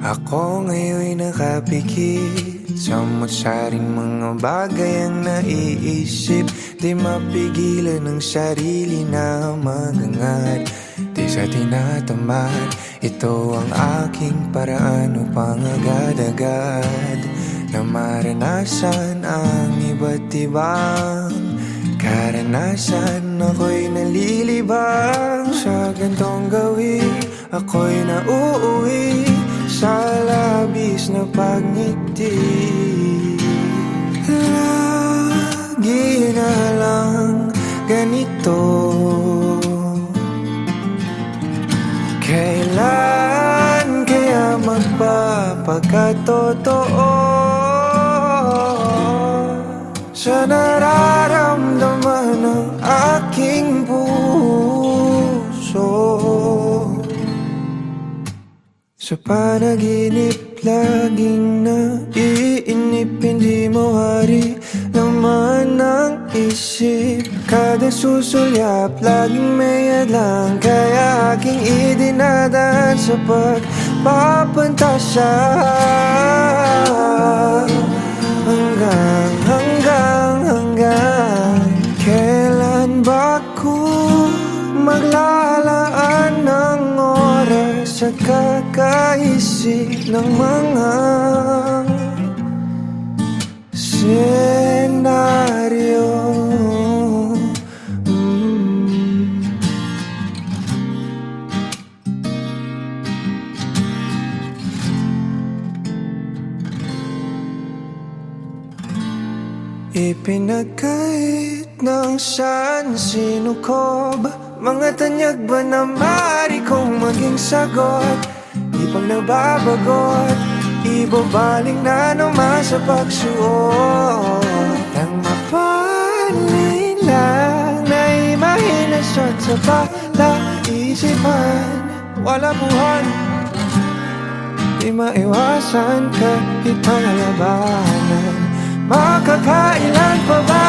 Ako ngayon'y nakapikit sa matsaring mga bagay ang naiisip. Di mapigilan ng sarili na magangat, di sa tinatamad. Ito ang aking paraan upang agad-agad na maranasan ang iba't ibang karanasan. Ako'y nalilibang sa gantong gawin. Ako'y nauuwi sa labis na pagngiti. Lagi na lang ganito. Kailan kaya magpapakatotoo sa nararamdaman ng aking puso? Sa panaginip laging naiinip, hindi mo hari laman ng isip. Kada susulyap laging may adlang, kaya aking idinadaan sa pagpapantasya. Hanggang kailan ba ko maglalaan ng oras at kakaisip ng mga senaryo? Ipinagkait ng saan sino ko ba? Mga tanyag ba na maaari kong maging sagot? Di pang nababagot, ibabaling na naman sa pagsuot ng mapanin lang na imahinasyon sa palaisipan. Wala buwan, di maiwasan kahit pangalabanan. Makakailan pa ba?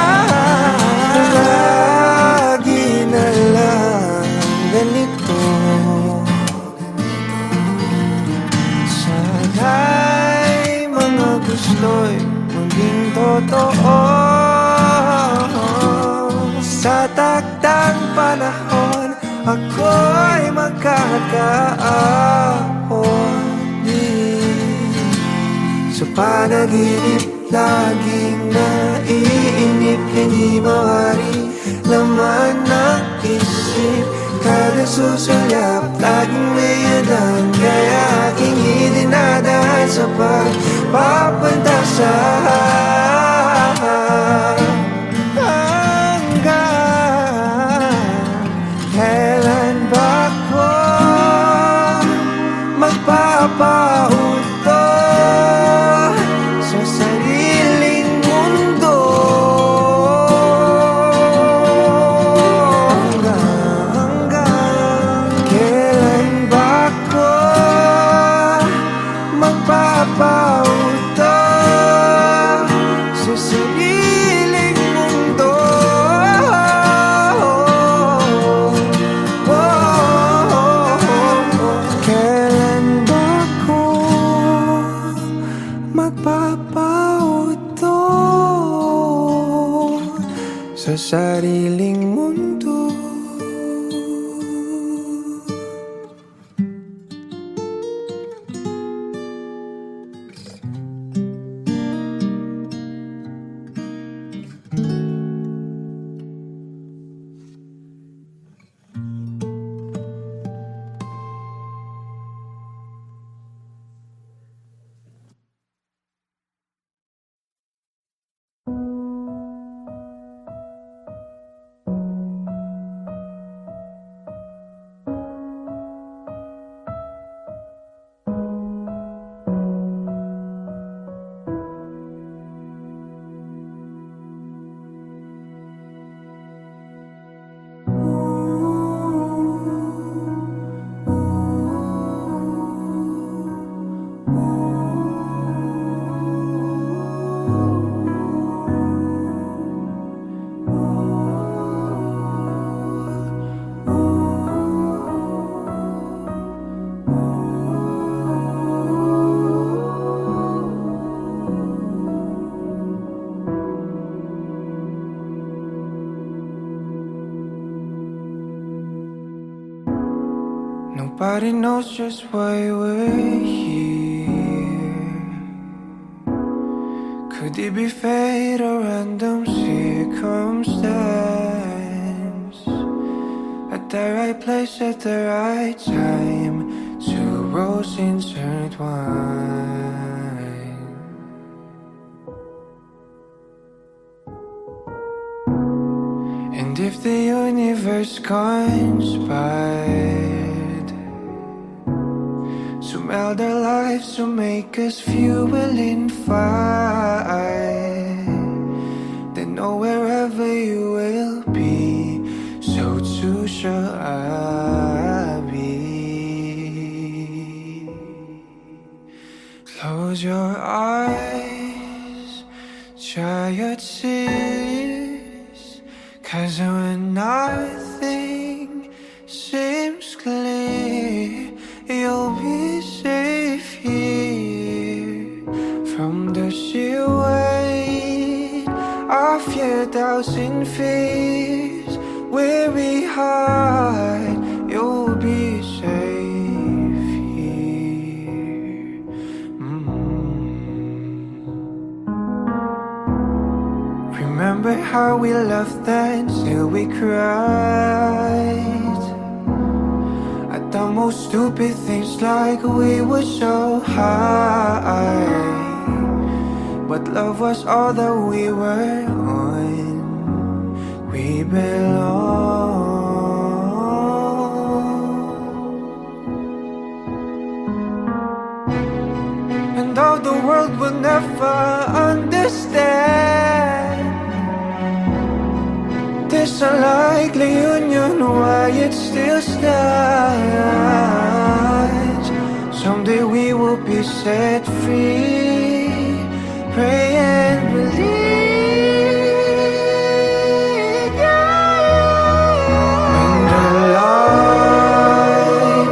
Lagi na lang ganito. Sana'y mga gusto'y maging totoo. Sa takdang panahon, ako'y magkakaahon din. Sa panaginip laging naiinip, hindi mawari laman ng isip. Kada susulyap laging may adang, kaya aking idinadaan sa pagpapantasya. Hanggang kailan ba ko magpapauto sa sariling mundo? Hanggang kailan ba ko magpapauto sa sariling mundo? Kailan ba ko magpapauto sa sariling mundo? Nobody knows just why we're here. Could it be fate or random circumstance? At the right place at the right time, two roads intertwine. And if the universe conspired to meld our lives to make us fuel and fire, then know wherever you will be, so too shall I be. Close your eyes, dry your tears, 'cause when nothing seems clear, you'll be safe here. From the sheer weight of your doubts and fears, weary heart, you'll be safe here. Remember how we laughed until we cried at the most stupid things, like we were so high. But love was all that we were on. We belong. And though the world will never understand this unlikely union, why it still stands. Someday we will be set free. Pray and believe, when the light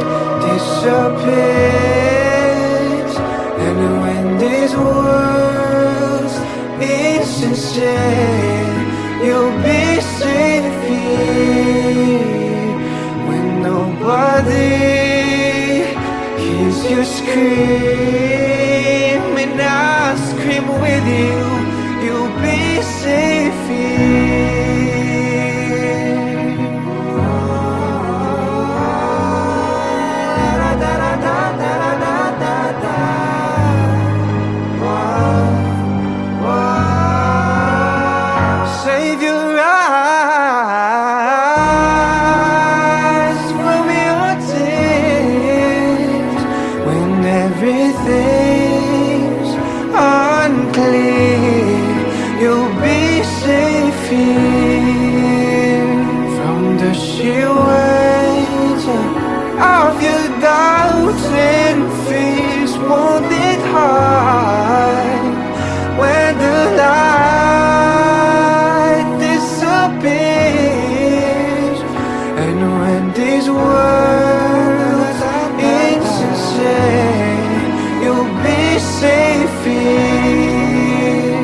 disappears, and when this world's insincere, you'll be safe here. When nobody hears you scream, and I'll scream with you, you'll be safe here. Save your eyes from your tears when everything's unclear. You'll be safe here. From the sheer weight of your doubts and fears, won't it hide when the light disappears, and when these words insincere, you'll be safe here.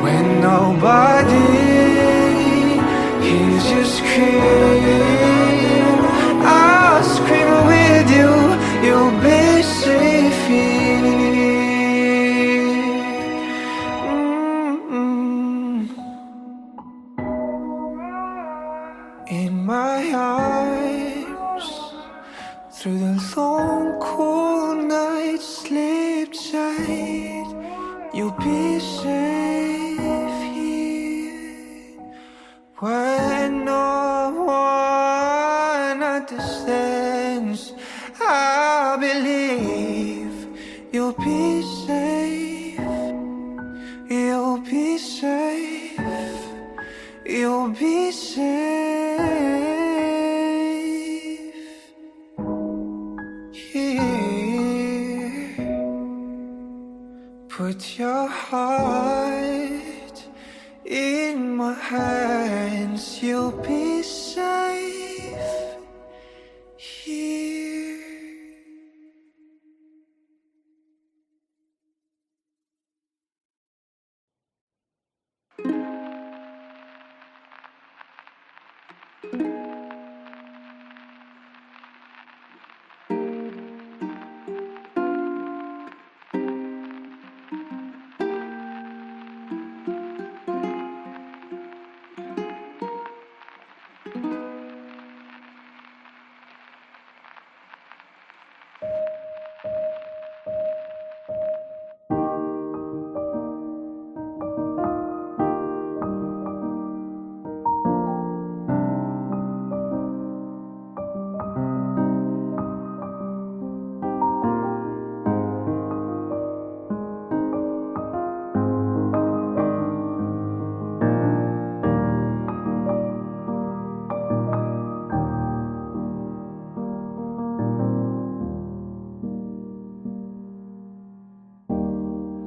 When nobody hears you scream, I'll scream with you, you'll be safe here. In my arms, through the long cool night, sleep tight, you'll be safe here. When no one understands, I believe you'll be safe. You'll be safe. You'll be safe here. Put your heart in my hands, you'll be safe here.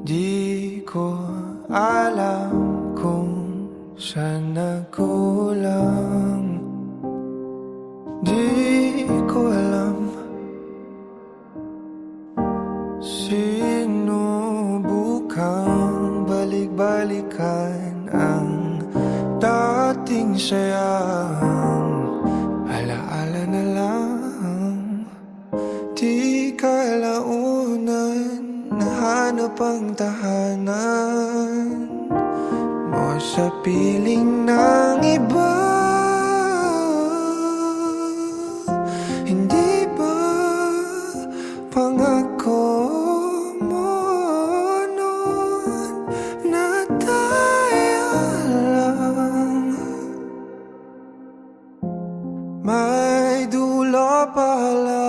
Di ko alam kung saan nagkulang. Di ko alam. Sinubukang balik-balikan ang dating sayang. Alaala na lang. Di kalaunan nahanap ang tahanan mo sa piling ng iba. Hindi ba pangako mo noon na tayo lang? May dulo pa lang.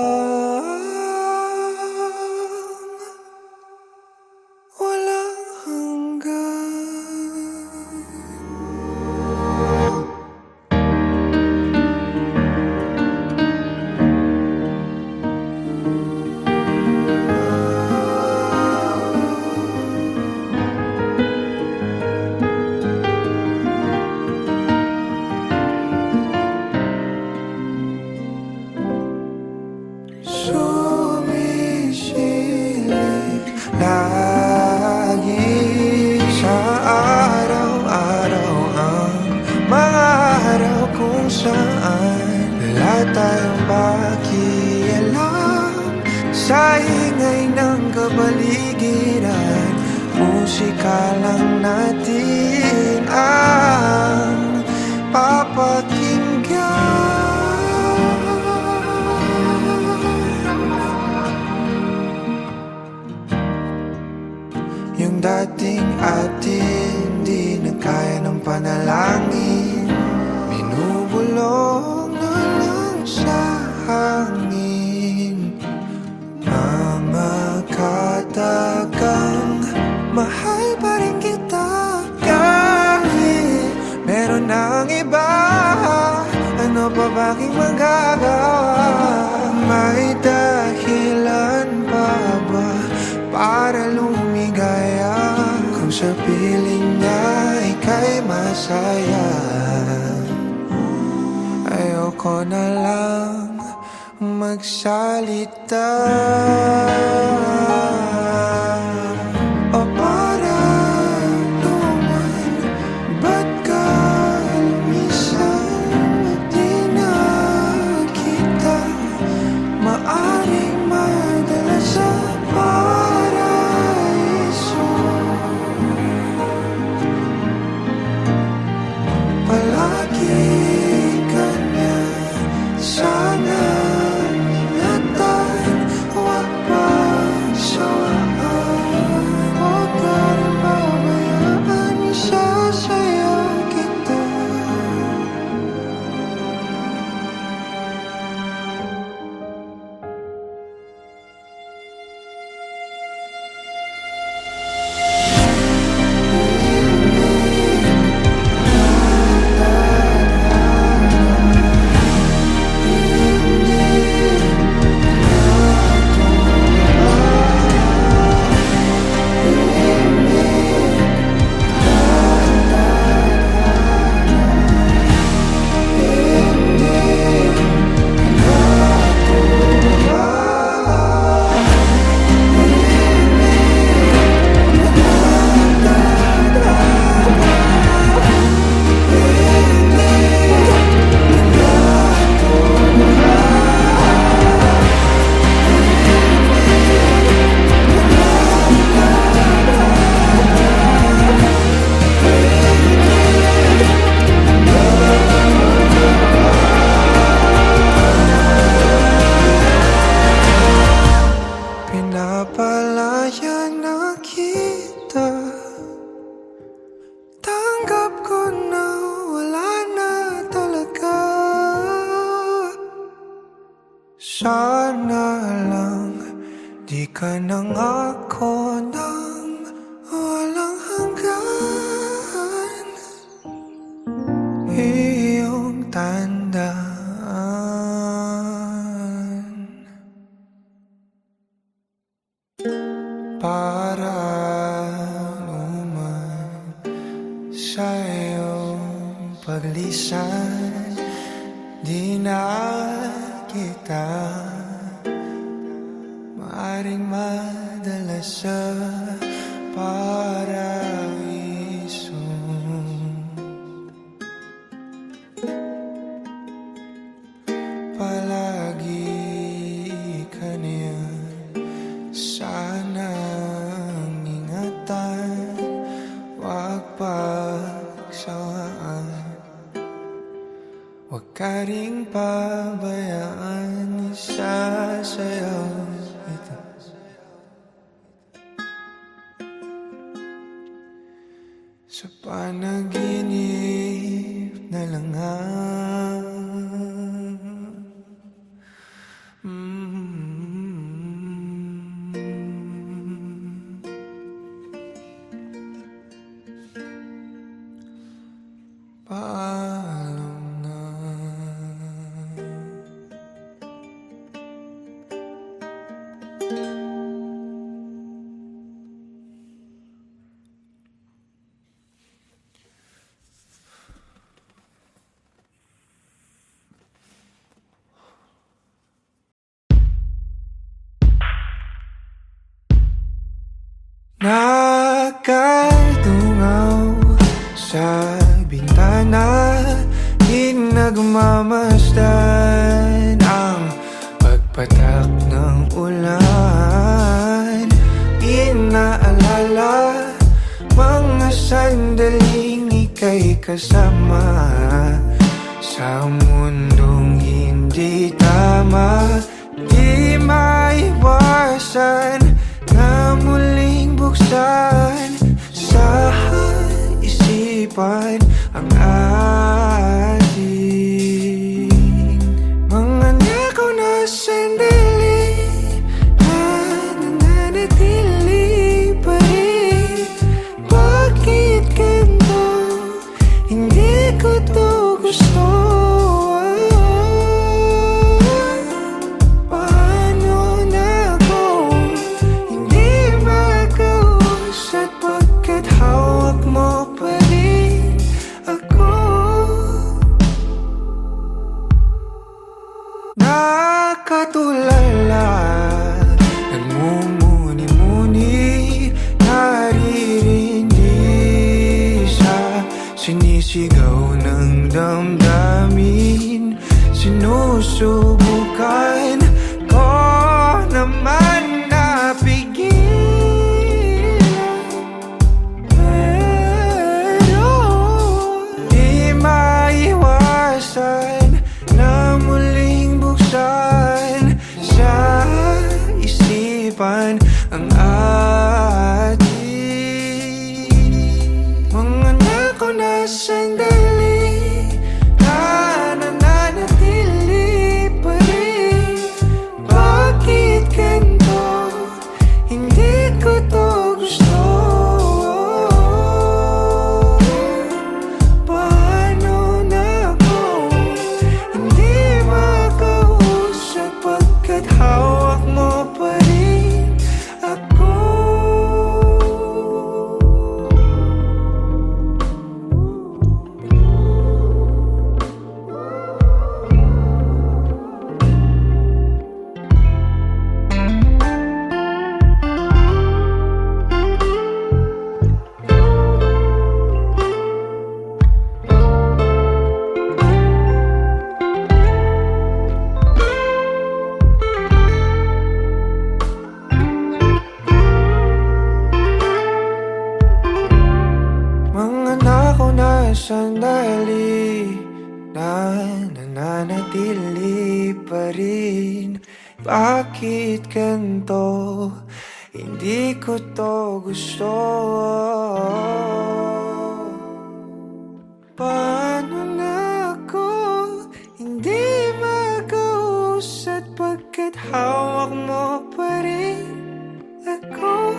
Walang hanggan. Sumisilip lagi sa araw-araw ang mga araw kung saan wala tayong pakialam sa ingay ng kapaligiran. Musika lang natin ang papakinggan. Yung dating atin di na kaya ng panalangin, binubulong na lang sa hangin. Mga katagang mahal pa rin kita kahit meron ng iba. Ano pa ba aking magagawa? May dahilan pa ba para lumigaya kung sa piling niya ika'y masaya? Ayoko na lang magsalita. O para naman, ba't ka lumisan at di na kita maaring madala sa paraiso? Palagi ka niya sana ingatan, huwag pagsawaan. Huwag ka rin babayaan, isasayaw kita. Pinapalaya na kita, tanggap ko na wala na talaga. Sana lang di ka nangako ng walang hanggan. Iyong tandaan para paglisan, di na kita maaring madala sa paraiso. Palagi ka niya sanang ingatan, wag pagsawaan, wag ka ring pabayaan, isasayaw ito sa panaginip na lang paalam na. Nakatungaw sa bintana, di nagmamasdan ang pagpatak ng ulan. Inaalala mga sandaling ika'y kasama sa mundong hindi tama. Di maiwasan na muling buksan sa isipan ang ating mga nakaw na sandali na nananatili pa rin. Bakit ganito? Hindi ko to gusto. Nakatulala, nagmumuni-muni, naririndi sa sinisigaw ng damdamin. Sinusubukan ko naman na pigilan, pero di maiwasan na muling buksan sa isipan ang ating mga nakaw na sandali na nananatili pa rin. Bakit ganito? Hindi ko to gusto. Paano na ako hindi makausap pagkat hawak mo pa rin ako? Mga nakaw na sandali na nananatili pa rin. Bakit ganito? Hindi ko to gusto. Paano na ako hindi makausap pagkat hawak mo pa rin ako?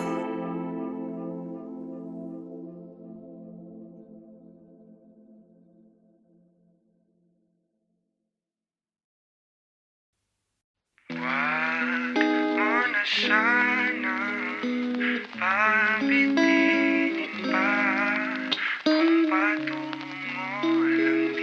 Wag mo na sanang pabitinin pa kung patungo lang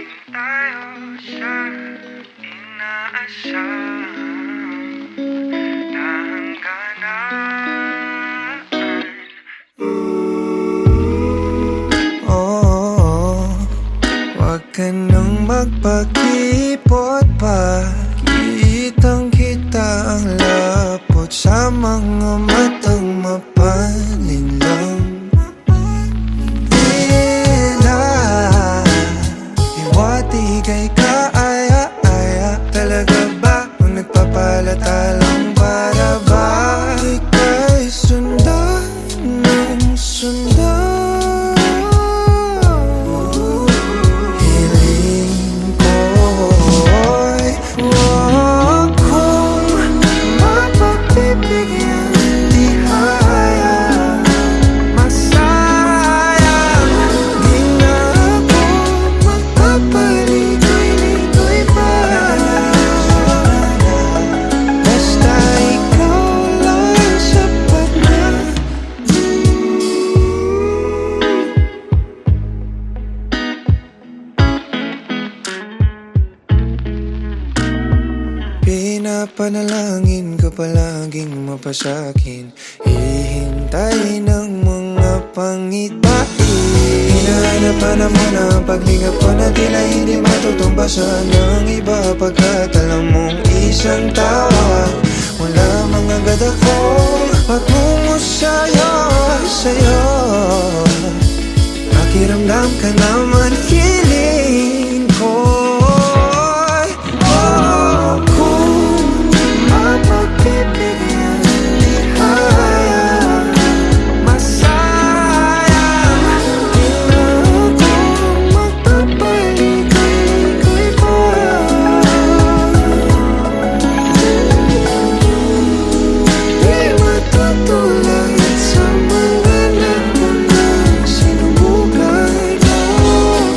ka nang magpakipot pa. Kitang kita ang lapot sa mga matang mapalinlang. Tila iwati kay kaaya-aya. Talaga ba kung nagpapalata lang para ba ika'y sundan ng sundan? Hiling ko'y huwag kong mapagbibigyan. Di hayang masayang. Di na ako magpapaligoy-ligoy pa. Basta ikaw lang sapat na. Pinapanalangin ka palaging mapasakin. Hihintay ng mga pangitain. Hinahanap-hanap mo na ang paglingap ko na tila hindi matutumbasan ng iba. Pagkat alam mong isang tawag mula mga gada ko patungo sa'yo, sa'yo. Pakiramdam ka naman hiling ko. Mapagbibigyan, di hayang masayang. Di na ako magpapaligoy-ligoy pa. Di matutulad sa mga naunang sinubukan ko.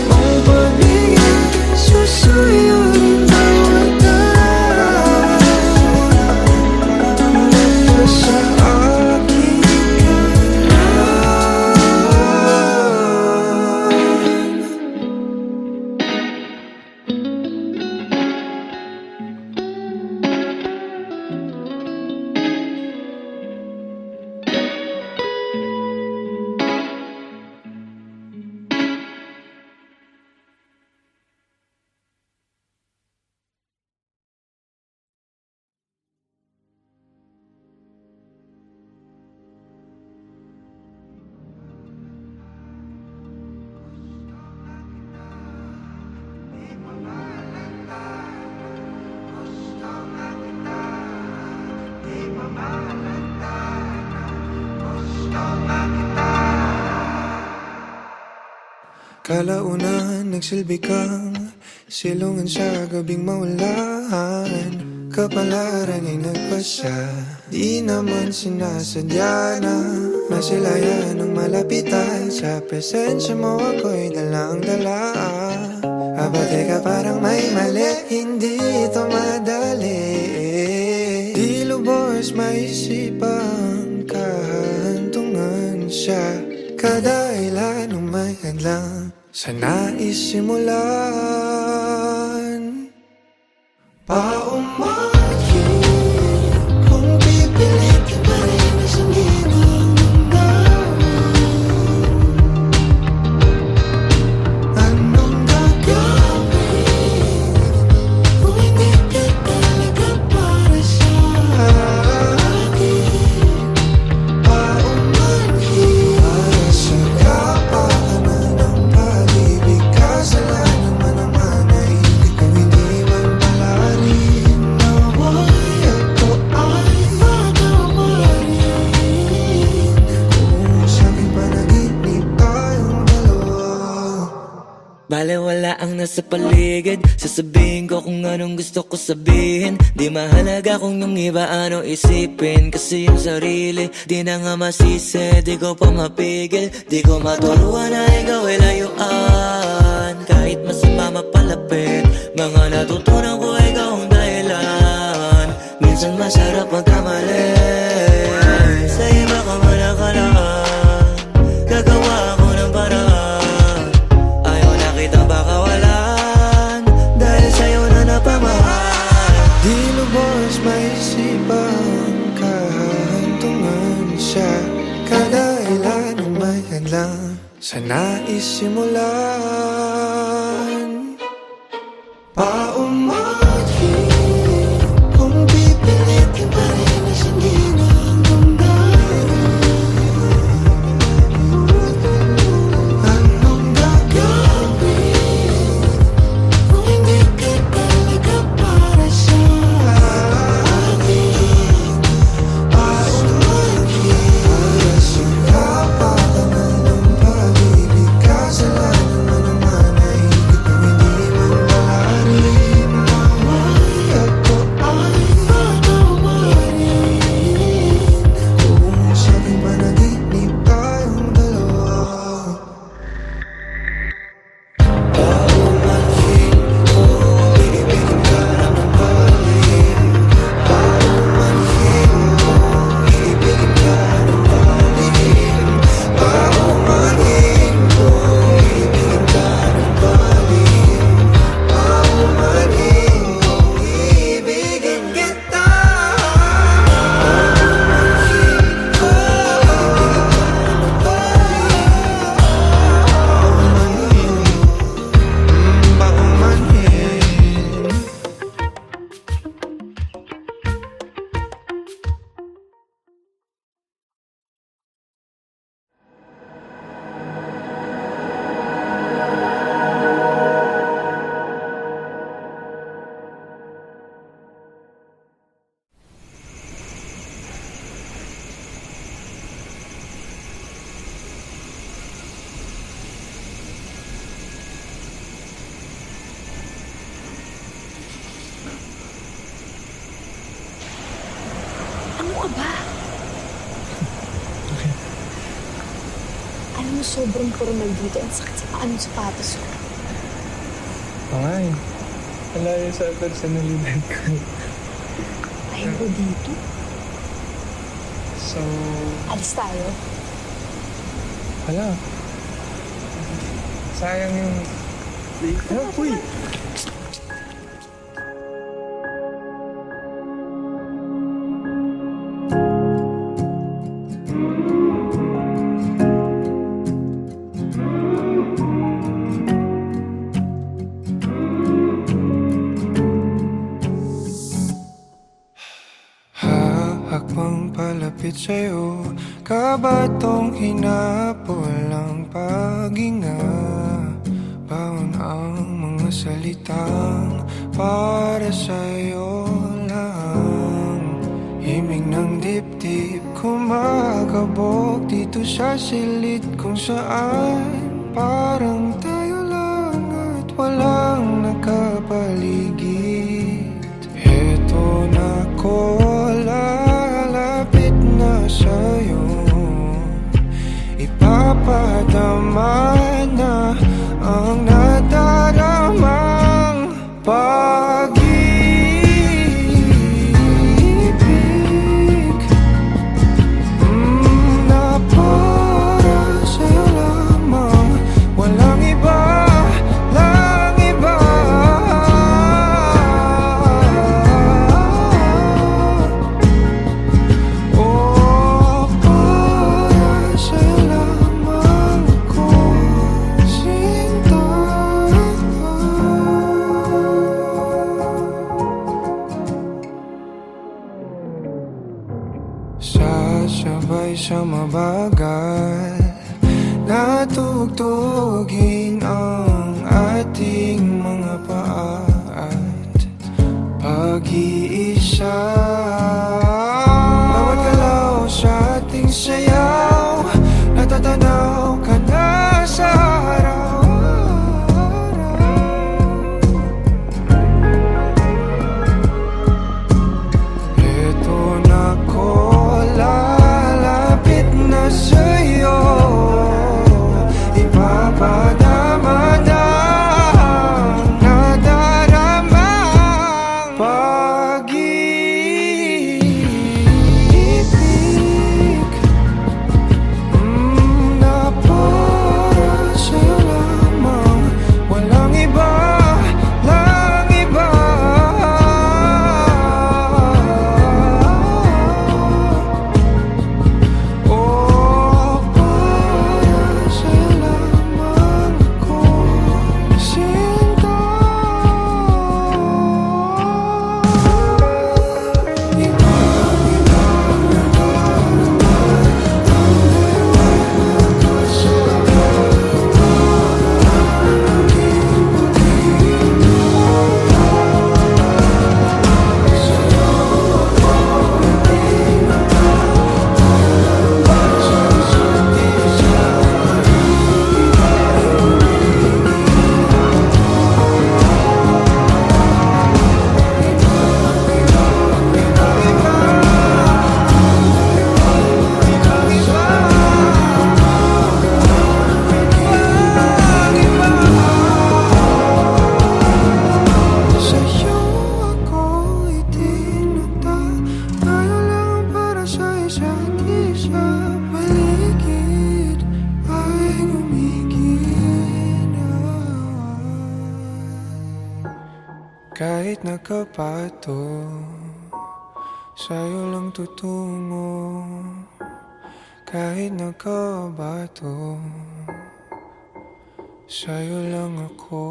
Ang pag-ibig susuyo rin bawat araw. Sa akin ka lang. Kalaunan nagsilbi kang silungan sa gabing maulan. Kapalaran ay nagpasya, di naman sinasadya na masilayan ng malapitan. Sa presensya mo ako'y dalang-dala. Aba teka parang may mali, hindi ito madali. Di lubos maisipang kahantungan siya. Kada ilan ng may hadlang sa nais simulan. Paumahin kung pipilit ka pa rin isang ginagawa. Anong gagawin kung hindi ka talaga para sa akin? Paumanhin para sa kapakanan ng pag-ibig. Kasalanan man naman ay hindi ko iniwan palarin. Naway ako ay matawarin kung sa aking panaginip tayong dalawa. Balewala ang nasa paligid. Sasabihin ko kung anong gusto ko sabihin. Di mahalaga kung yung iba ano isipin. Kasi yung sarili di na nga masisi. Di ko pa mapigil, di ko maturuan na ikaw ay layuan. Kahit masama mapalapit, mga natutunan ko ikaw ang dahilan. Minsan masarap magkamali. Sa iba ka man nakalaan, gagawa ako ng paraan. Ayaw na kitang pakawalan, dahil sa'yo na napamahal. Di lubos maisipang kahantungan siya. Kada ilan ang may hadlang sa nais simulan. mo sobrang formal dito. Ang sakit sa paa ng sapatos ko. Okay. Wala yung sa personalidad ko. Ayaw ko dito. So, Alis tayo. wala. Sayang yung... Ano, uy! Hahakbang palapit sa'yo, kabatong hinapol ang paghinga. Baon ang mga salitang para sa'yo lang. Himig ng dibdib kumakabog dito sa silid kung saan parang tayo lang at walang nakapaligid. Heto na ko, lalapit na sa'yo. Ipapadama na ang nadaramang pag-ibig na para sa'yo lamang. Walang iba, lang iba. Oh, para sa'yo lamang ako sinta. Sasabay sa mabagal na tugtugin ang ating mga paa at pag-iisa. Bawat galaw sa ating sayaw, natatanaw ka na sa araw-araw. Eto na ko, lalapit na sa'yo. Ipapadama na ang nadaramang pag-ibig na para sa'yo lamang. Walang iba, lang iba. Oh, para sa'yo lamang ako sinta. Sa'yo ako itinata, tayo lang para sa isa't isa. Paligid ay gumigil. Kahit nakapato, sa'yo lang tutungo. Kahit nakabato, sa'yo lang ako